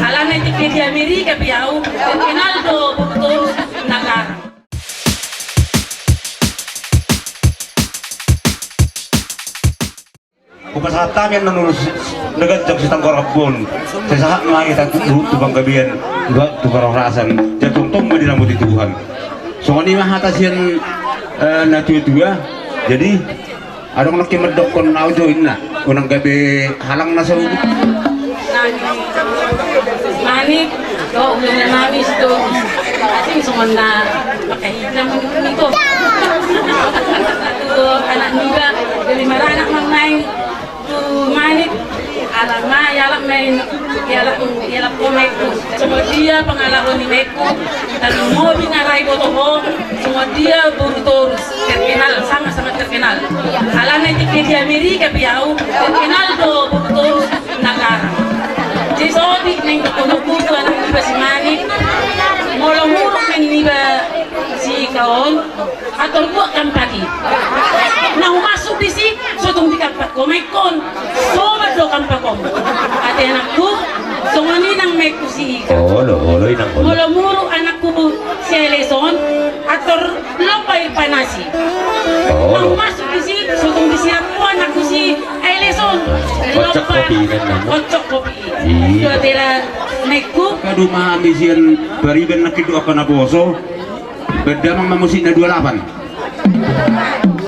Alam na di Amerika piau, Ronaldo betul nagar. Kupasata yan nanulus nagajak si Tangkorapon. Sa sahat nga kita tubang gabihan, tukar rasan, jatungtong madinamuti Tuhan. So kani mahatas yan na dua, jadi ada nak medok kon aujoin na, unang gabi halang na sa ugot. Manik, do udah nangis tuh, asing semua na makahita mo nito. Tuh anak juga dari mana anak main tuh manik, alama yalak main yalak komeku, semua dia pengalaman di meku, dan mau bingarai botoho, semua dia berturus terkenal sangat terkenal. Alana di Amerika piau terkenal do berturus negara. Jadi sodik neng kuno-kuno anak iba si Manik, molo-molo neng iba si kaon, atau gua kan pagi. Nah masuk di si, sotong di kampat ko, may kon, sobat do kampat ko. Ate anakku, songoni nang may kusi. Molo-molo anakku si Eleson, atau lopay panasi. Nah masuk di si, sotong di si aku anakku si Eleson. Kocok kopi. Dua tera neku. Kadu mahami sian bariban nakidu apa na boso. Beda mang mamusin na 28.